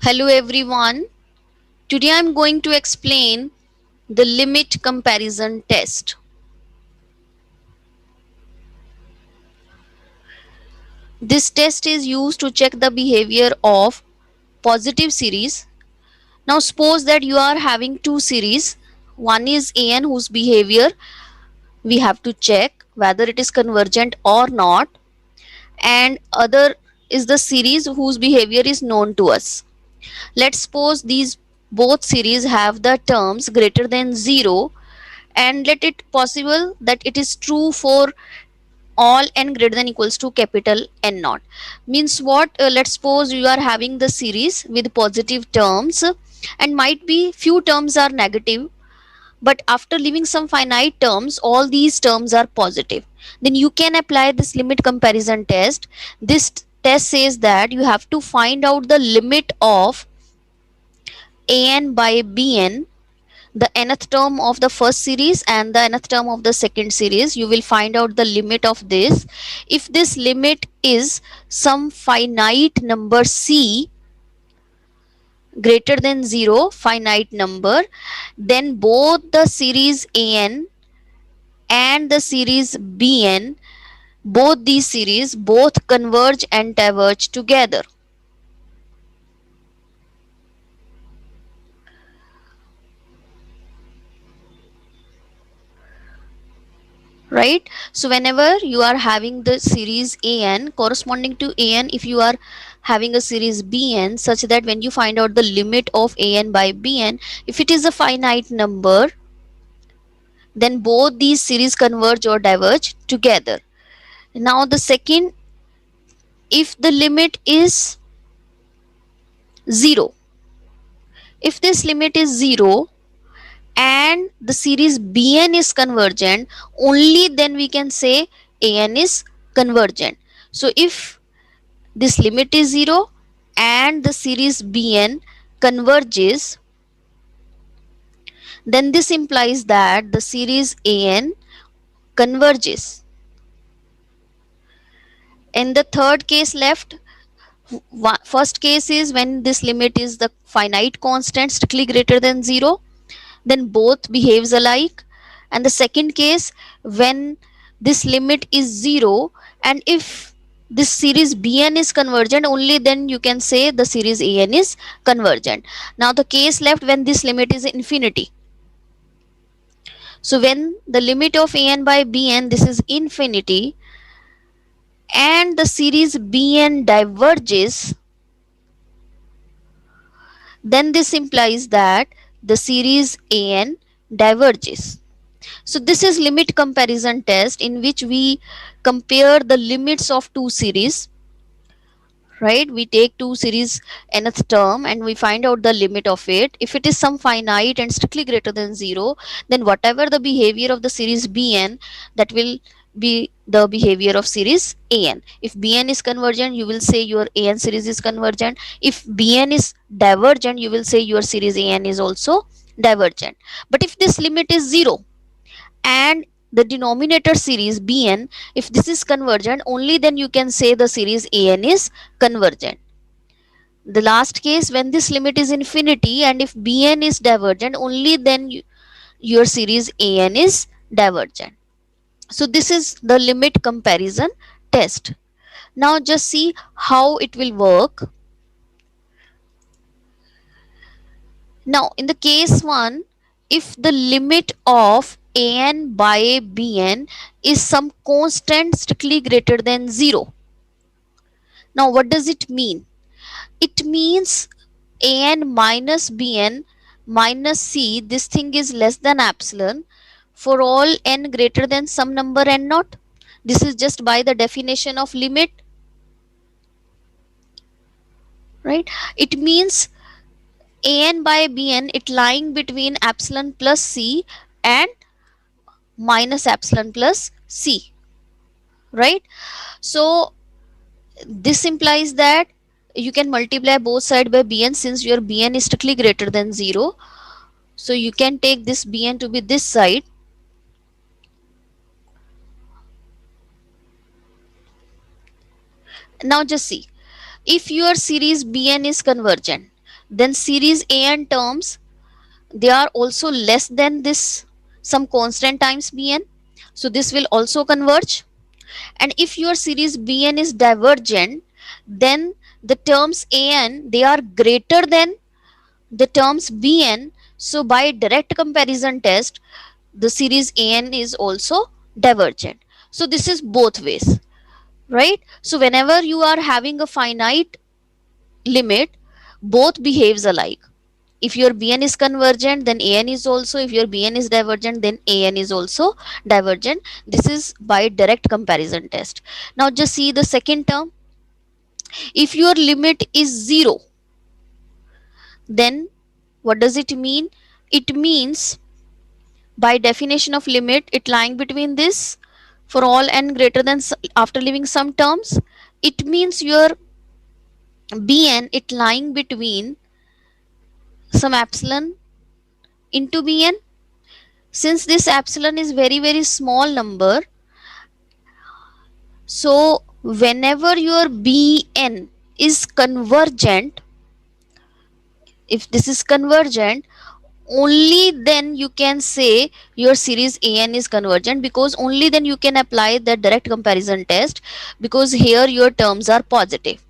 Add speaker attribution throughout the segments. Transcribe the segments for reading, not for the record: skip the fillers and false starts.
Speaker 1: Hello everyone. Today I'm going to explain the limit comparison test. This test is used to check the behavior of positive series. Now suppose that you are having two series. One is an whose behavior we have to check whether it is convergent or not, and other is the series whose behavior is known to us. Let's suppose these both series have the terms greater than 0, and let it possible that it is true for all n greater than equals to capital N naught. Means what? Let's suppose you are having the series with positive terms, and might be few terms are negative, but after leaving some finite terms all these terms are positive. Then you can apply this limit comparison test. This test says that you have to find out the limit of an by bn, the nth term of the first series and the nth term of the second series. You will find out the limit of this. If this limit is some finite number c greater than 0, finite number, then both the series an and the series bn, both these series both converge and diverge together. Right, so whenever you are having the series an corresponding to an, if you are having a series bn, such that when you find out the limit of an by bn, if it is a finite number, then both these series converge or diverge together. Now the second, if the limit is 0, if this limit is 0 and the series bn is convergent, only then we can say an is convergent. So if this limit is 0 and the series bn converges, then this implies that the series an converges. In the third case left, first case is when this limit is the finite constant strictly greater than 0, then both behaves alike. And the second case, when this limit is 0 and if this series bn is convergent, only then you can say the series an is convergent. Now the case left when this limit is infinity. So when the limit of an by bn, this is infinity, and the series bn diverges, then this implies that the series an diverges. So this is limit comparison test in which we compare the limits of two series. Right, we take two series nth term and we find out the limit of it. If it is some finite and strictly greater than 0, then whatever the behavior of the series bn, that will be the behavior of series an. If bn is convergent, you will say your an series is convergent. If bn is divergent, you will say your series an is also divergent. But if this limit is 0 and the denominator series bn, if this is convergent, only then you can say the series an is convergent. The last case, when this limit is infinity and if bn is divergent, only then your series an is divergent. So this is the limit comparison test. Now just see how it will work. Now in the case 1, if the limit of an by bn is some constant strictly greater than 0. Now what does it mean? It means an minus bn minus c, this thing is less than epsilon for all n greater than some number n naught. This is just by the definition of limit. Right, it means an by bn, it lying between epsilon plus c and minus epsilon plus c. Right, so this implies that you can multiply both sides by bn, since your bn is strictly greater than 0. So you can take this bn to be this side. Now just see, if your series bn is convergent, then series an terms, they are also less than this some constant times bn, so this will also converge. And if your series bn is divergent, then the terms an, they are greater than the terms bn, so by direct comparison test the series an is also divergent. So this is both ways, right? So whenever you are having a finite limit, both behaves alike. If your bn is convergent, then an is also, if your bn is divergent, then an is also divergent. This is by direct comparison test. Now just see the second term. If your limit is 0, then what does it mean? It means, by definition of limit, it lying between this for all n greater than after leaving some terms, it means your bn, it lying between some epsilon into bn. Since this epsilon is very very small number, so whenever your bn is convergent, if this is convergent, only then you can say your series an is convergent, because only then you can apply the direct comparison test, because here your terms are positive,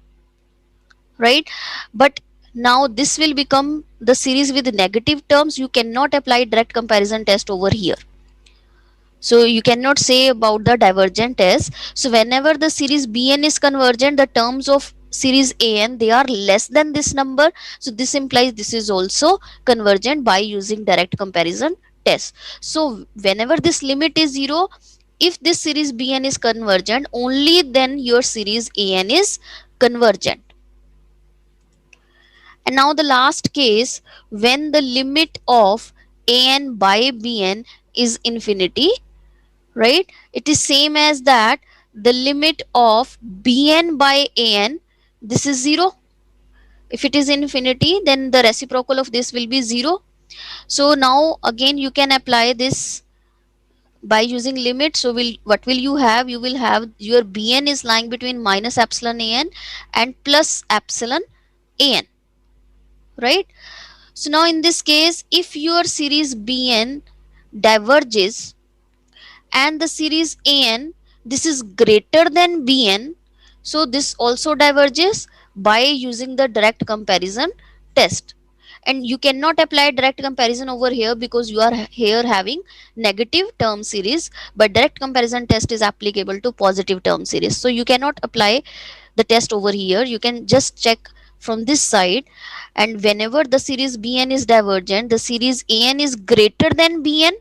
Speaker 1: right? But now this will become the series with negative terms, you cannot apply direct comparison test over here. So you cannot say about the divergent test. So whenever the series bn is convergent, the terms of series an, they are less than this number, so this implies this is also convergent by using direct comparison test. So whenever this limit is 0, if this series bn is convergent, only then your series an is convergent. And now the last case, when the limit of an by bn is infinity, right? It is same as that the limit of bn by an, this is 0. If it is infinity, then the reciprocal of this will be 0. So now again you can apply this by using limit. So what will you have? You will have your bn is lying between minus epsilon an and plus epsilon an, right? So now in this case, if your series bn diverges and the series an, this is greater than bn, so this also diverges by using the direct comparison test. And you cannot apply direct comparison over here because you are here having negative term series, but direct comparison test is applicable to positive term series, so you cannot apply the test over here. You can just check from this side, and whenever the series bn is divergent, the series an is greater than bn,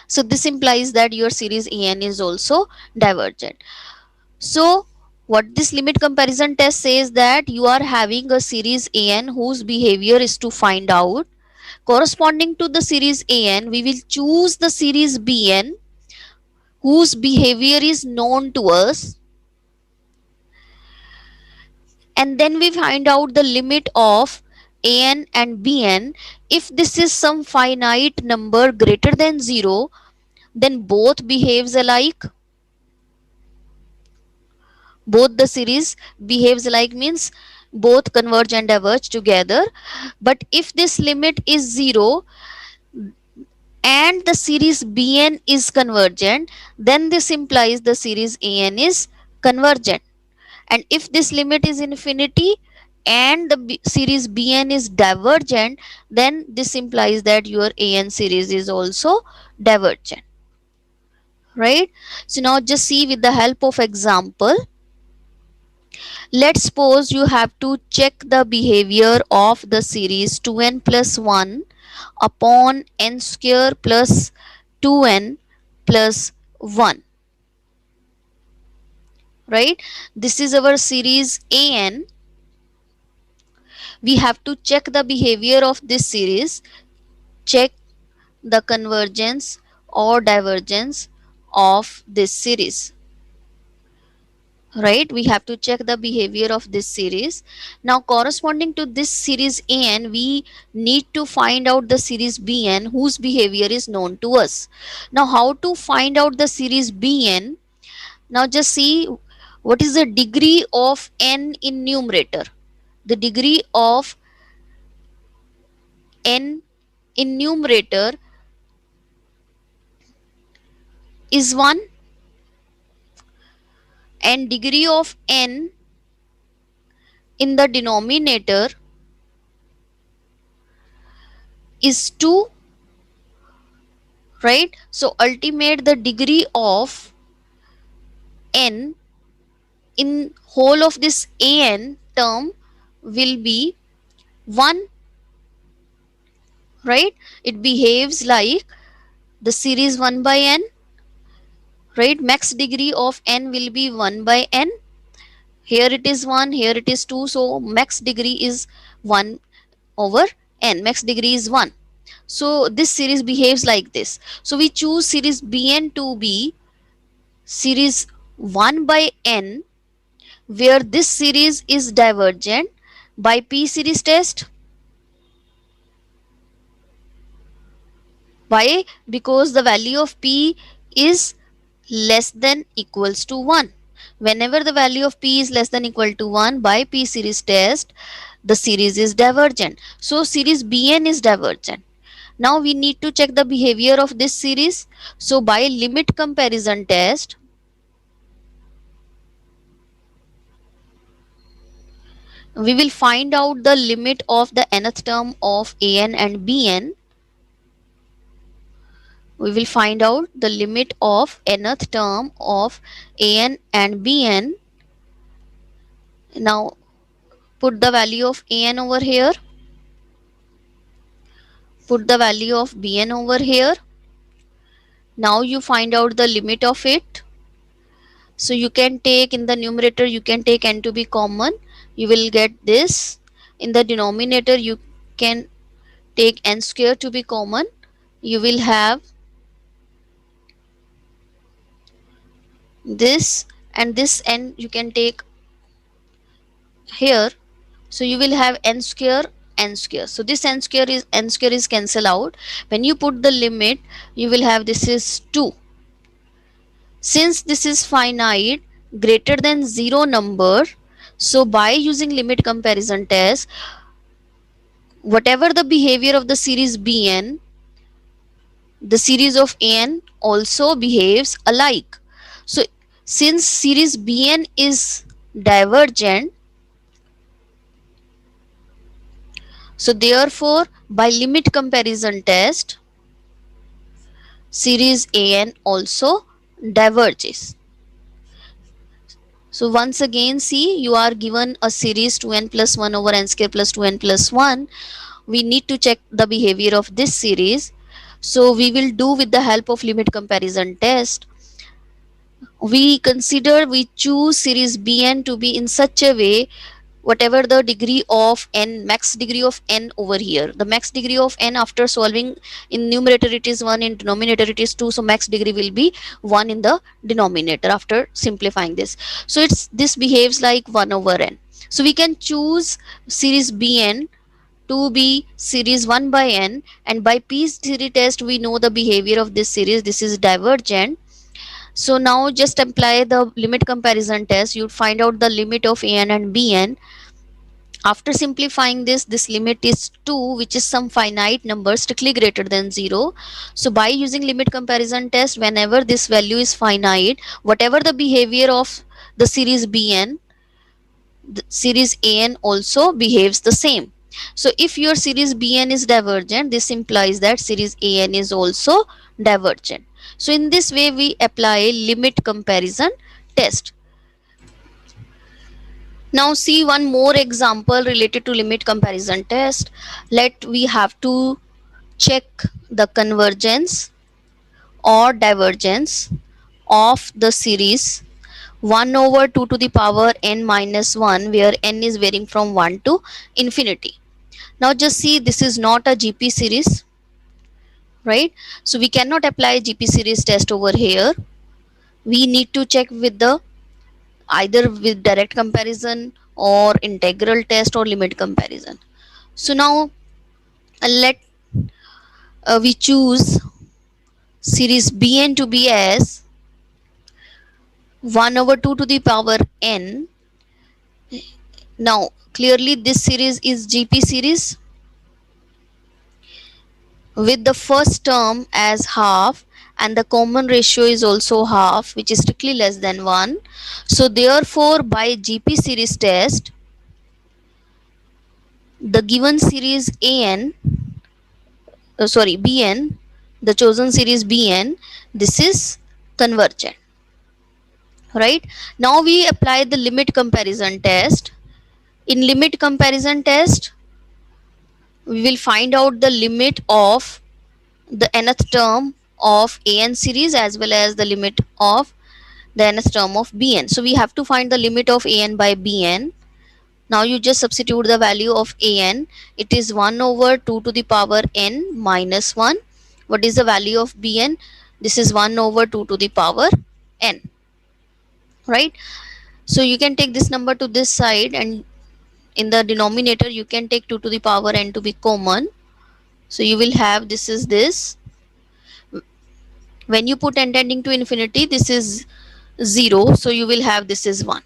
Speaker 1: so this implies that your series an is also divergent. So what this limit comparison test says, that you are having a series an whose behavior is to find out corresponding to the series an, we will choose the series bn whose behavior is known to us, and then we find out the limit of an and bn. If this is some finite number greater than 0, then both behaves alike. Both the series behaves alike means both converge and diverge together. But if this limit is 0 and the series bn is convergent, then this implies the series an is convergent. And if this limit is infinity and the series bn is divergent, then this implies that your an series is also divergent, right? So now just see with the help of example. Let's suppose you have to check the behavior of the series 2n plus 1 upon n square plus 2n plus 1, right? This is our series an. We have to check the behavior of this series, check the convergence or divergence of this series, right? We have to check the behavior of this series. Now corresponding to this series an, we need to find out the series bn whose behavior is known to us. Now how to find out the series bn? Now just see what is the degree of n in numerator. The degree of n in numerator is 1 and degree of n in the denominator is 2, right? So ultimate the degree of n in whole of this an term will be 1, right? It behaves like the series 1 by n, right? Max degree of n will be 1 by n. Here it is 1, here it is 2, so max degree is 1 over n. Max degree is 1. So this series behaves like this. So we choose series bn to be series 1 by n, where this series is divergent by p series test. Why? Because the value of p is less than equals to 1. Whenever the value of p is less than equal to 1 by p series test, the series is divergent. So series bn is divergent. Now we need to check the behavior of this series. So by limit comparison test, we will find out the limit of the nth term of an and bn. We will find out the limit of nth term of an and bn. Now put the value of an over here, put the value of bn over here. Now you find out the limit of it. So you can take in the numerator, you can take n to be common, you will get this. In the denominator you can take n square to be common, you will have this, and this n you can take here, so you will have n square, n square. So this n square is cancel out. When you put the limit, you will have this is 2. Since this is finite greater than 0 number, so by using limit comparison test, whatever the behavior of the series bn, the series of an also behaves alike. So since series bn is divergent, so therefore by limit comparison test, series an also diverges. So once again, see, you are given a series 2n plus 1 over n square plus 2n plus 1. We need to check the behavior of this series. So we will do with the help of limit comparison test. We choose series bn to be in such a way, whatever the degree of n, max degree of n over here, the max degree of n after solving, in numerator it is 1, in denominator it is 2, so max degree will be 1 in the denominator after simplifying this. So it's this behaves like 1 over n. So we can choose series bn to be series 1 by n, and by p series test we know the behavior of this series, this is divergent. So now just apply the limit comparison test, you'd find out the limit of an and bn. After simplifying this, this limit is 2, which is some finite number strictly greater than 0. So by using limit comparison test, whenever this value is finite, whatever the behavior of the series bn, the series an also behaves the same. So if your series bn is divergent, this implies that series an is also divergent. So in this way we apply limit comparison test. Now see one more example related to limit comparison test. Let we have to check the convergence or divergence of the series 1 over 2 to the power n minus 1, where n is varying from 1 to infinity. Now just see, this is not a GP series, right? So we cannot apply GP series test over here. We need to check with the either with direct comparison or integral test or limit comparison. So now let we choose series bn to be as 1 over 2 to the power n. Now clearly this series is GP series, with the first term as half, and the common ratio is also half, which is strictly less than 1. So therefore by GP series test, the given series Bn, the chosen series Bn, this is convergent. Right? Now we apply the limit comparison test. In limit comparison test, we will find out the limit of the nth term of An series as well as the limit of the nth term of Bn. So we have to find the limit of An by Bn. Now you just substitute the value of An. It is 1 over 2 to the power n minus 1. What is the value of Bn? This is 1 over 2 to the power n. Right? So you can take this number to this side, and in the denominator you can take 2 to the power n to be common. So you will have, this is this. When you put n tending to infinity, this is 0. So you will have, this is 1.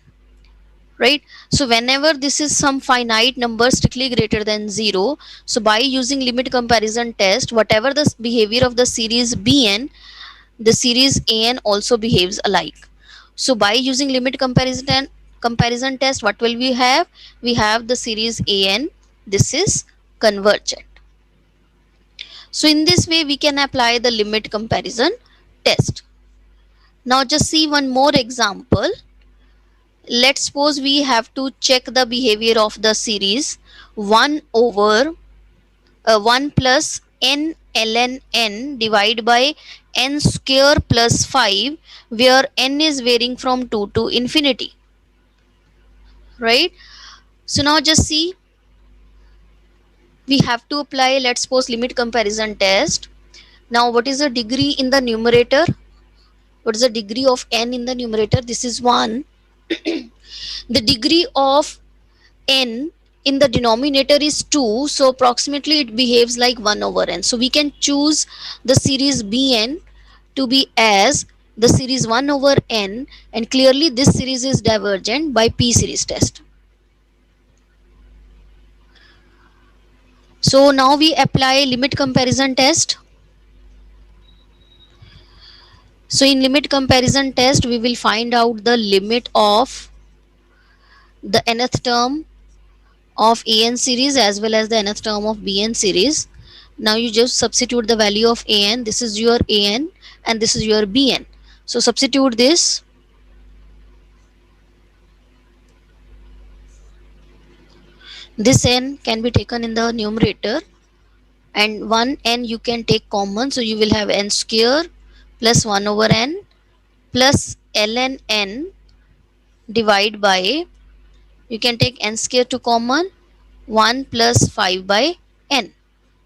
Speaker 1: Right? So whenever this is some finite number strictly greater than 0, so by using limit comparison test, whatever the behavior of the series Bn, the series An also behaves alike. So by using limit comparison test, what will we have? We have the series An, this is convergent. So in this way we can apply the limit comparison test. Now just see one more example. Let's suppose we have to check the behavior of the series 1 over 1 plus n ln n divided by n square plus 5, where n is varying from 2 to infinity. Right? So now just see, we have to apply, let's suppose, limit comparison test. Now what is the degree in the numerator? What is the degree of n in the numerator? This is 1. The degree of n in the denominator is 2, so approximately it behaves like 1 over n. So we can choose the series Bn to be as the series 1 over n, and clearly this series is divergent by P series test. So now we apply limit comparison test. So in limit comparison test, we will find out the limit of the nth term of An series as well as the nth term of Bn series. Now you just substitute the value of An. This is your An and this is your Bn. So substitute this. This n can be taken in the numerator, and one n you can take common. So you will have n square plus 1 over n plus ln n divide by, you can take n square to common, 1 plus 5 by n.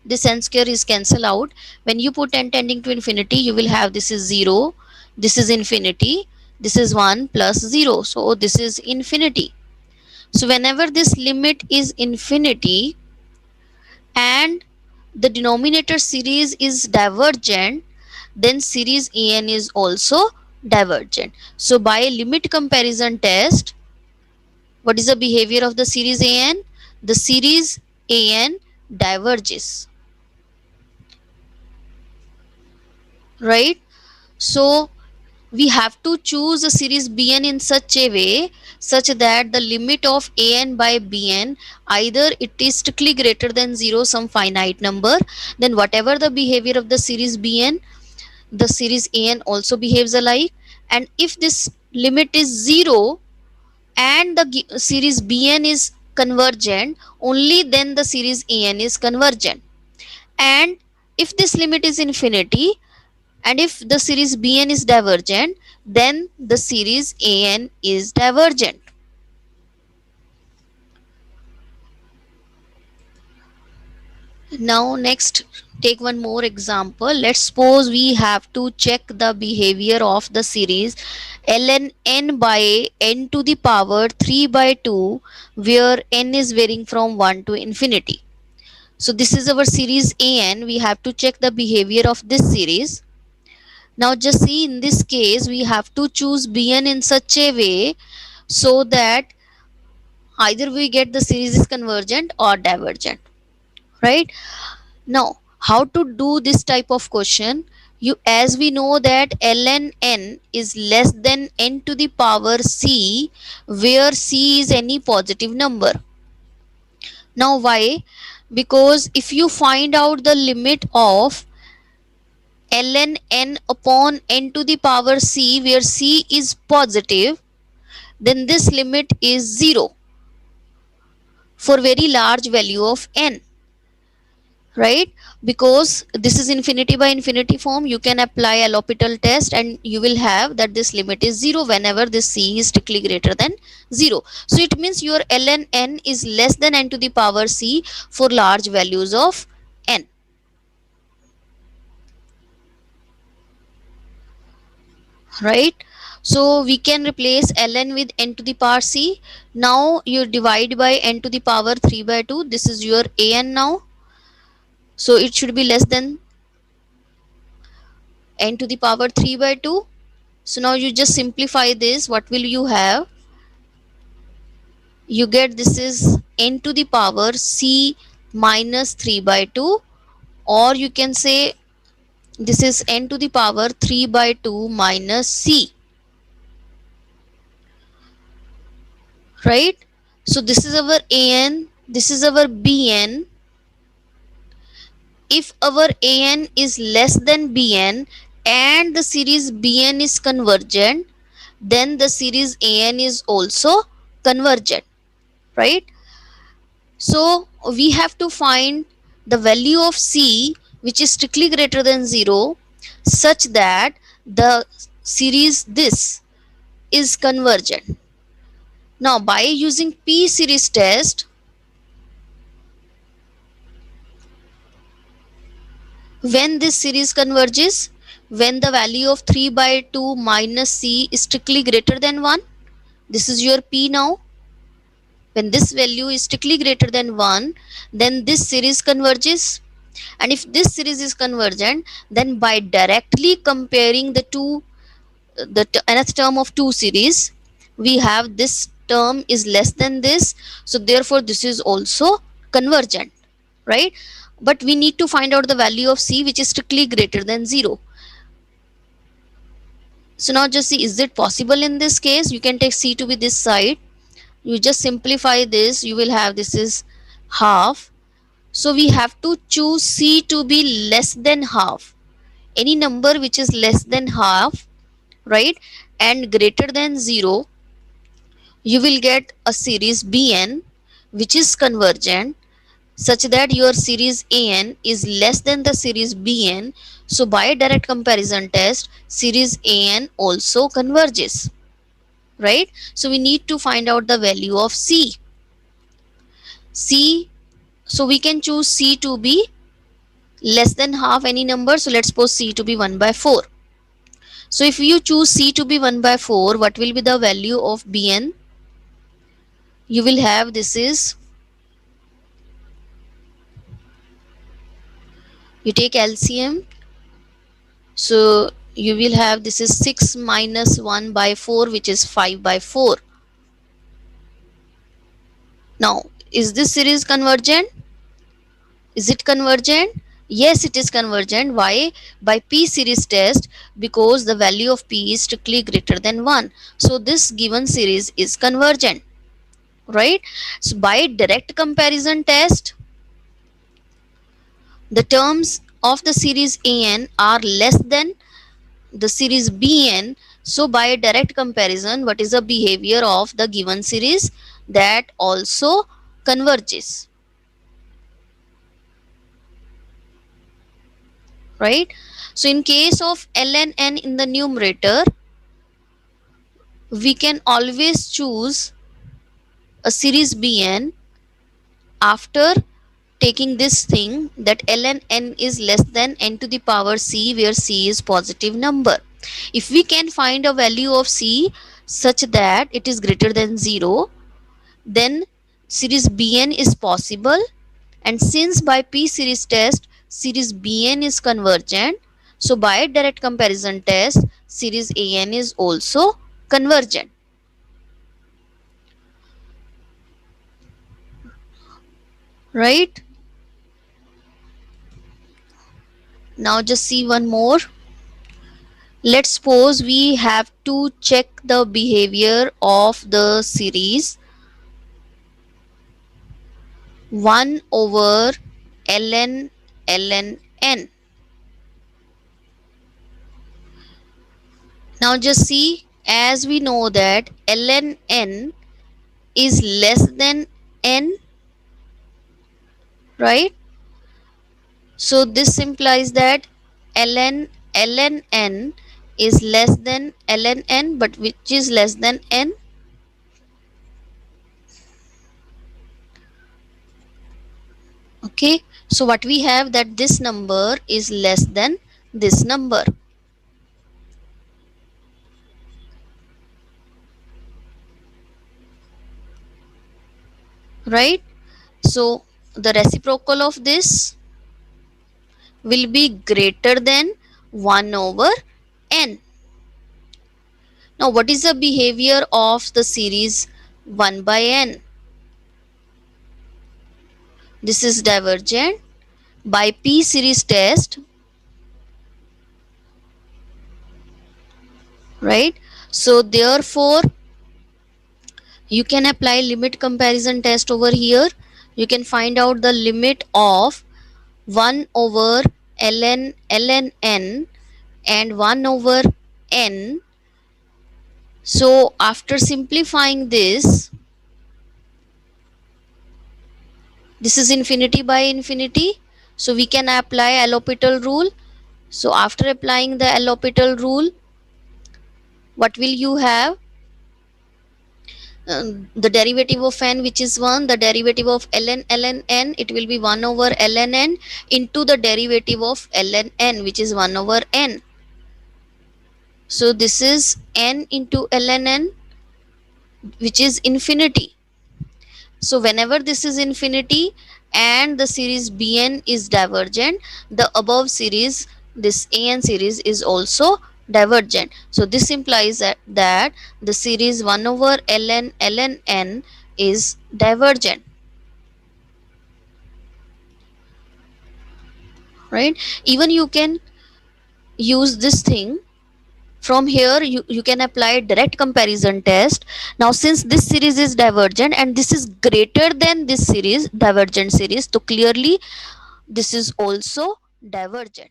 Speaker 1: This n square is cancelled out. When you put n tending to infinity, you will have, this is 0, this is infinity, this is 1 plus 0. So this is infinity. So whenever this limit is infinity and the denominator series is divergent, then series An is also divergent. So by limit comparison test, what is the behavior of the series An? The series An diverges. Right? So we have to choose a series Bn in such a way such that the limit of An by Bn, either it is strictly greater than 0, some finite number, then whatever the behavior of the series Bn, the series An also behaves alike. And if this limit is 0 and the series Bn is convergent, only then the series An is convergent. And if this limit is infinity and if the series Bn is divergent, then the series An is divergent. Now next, take one more example. Let's suppose we have to check the behavior of the series ln n by n to the power 3 by 2, where n is varying from 1 to infinity. So this is our series An. We have to check the behavior of this series. Now just see, in this case we have to choose Bn in such a way so that either we get the series is convergent or divergent. Right? Now How to do this type of question? You, as we know that ln n is less than n to the power c, where c is any positive number. Now why? Because if you find out the limit of ln n upon n to the power c, where c is positive, then this limit is 0 for very large value of n, right? Because this is infinity by infinity form, you can apply a L'Hopital test and you will have that this limit is 0 whenever this c is strictly greater than 0. So it means your ln n is less than n to the power c for large values of n, right? So we can replace ln with n to the power c. Now you divide by n to the power 3 by 2, this is your an now. So it should be less than n to the power 3 by 2. So now you just simplify this. What will you have? You get this is n to the power c minus 3 by 2, or you can say this is n to the power 3 by 2 minus c, right? So this is our an, this is our bn. If our an is less than bn and the series bn is convergent, then the series an is also convergent, right? So we have to find the value of c which is strictly greater than 0, such that the series this is convergent. Now by using p series test, when this series converges, when the value of 3 by 2 minus c is strictly greater than 1, this is your p now. When this value is strictly greater than 1, then this series converges. And if this series is convergent, then by directly comparing the two, the nth term of two series, we have this term is less than this, so therefore this is also convergent, right? But we need to find out the value of c which is strictly greater than 0. So now just see, is it possible in this case? You can take c to be this side, you just simplify this, you will have this is half. So we have to choose c to be less than half, any number which is less than half, right, and greater than 0. You will get a series bn which is convergent, such that your series an is less than the series bn. So by direct comparison test, series an also converges, right? So we need to find out the value of c. So we can choose c to be less than half any number. So let's suppose c to be 1 by 4. So if you choose c to be 1 by 4, what will be the value of bn? You will have this is, you take LCM, so you will have this is 6 minus 1 by 4, which is 5 by 4. Now is this series convergent? Is it convergent? Yes, it is convergent. Why? By p series test, because the value of p is strictly greater than 1. So this given series is convergent, right? So by direct comparison test, the terms of the series an are less than the series bn. So by direct comparison, what is the behavior of the given series? That also converges, right? So in case of ln n in the numerator, we can always choose a series bn after taking this thing that ln n is less than n to the power c, where c is positive number. If we can find a value of c such that it is greater than 0, then series bn is possible. And since by p series test series bn is convergent, so by direct comparison test series an is also convergent, right? Now just see one more. Let's suppose we have to check the behavior of the series 1 over ln n. Now just see, as we know that ln n is less than n, right? So this implies that ln n is less than ln n, but which is less than n? Okay, so what we have, that this number is less than this number, right? So the reciprocal of this will be greater than 1 over n. Now what is the behavior of the series 1 by n? This is divergent. By p series test, right? So therefore you can apply limit comparison test over here. You can find out the limit of 1 over ln n and 1 over n. So after simplifying this, this is infinity by infinity, so we can apply L'Hopital rule. So after applying the L'Hopital rule, what will you have? The derivative of n, which is 1, the derivative of ln n, it will be 1 over ln n into the derivative of ln n, which is 1 over n. So this is n into ln n, which is infinity. So whenever this is infinity and the series Bn is divergent, the above series, this An series, is also divergent. So this implies that the series 1 over ln n is divergent, right? Even you can use this thing. From here you can apply direct comparison test. Now since this series is divergent and this is greater than this series, divergent series, so clearly this is also divergent.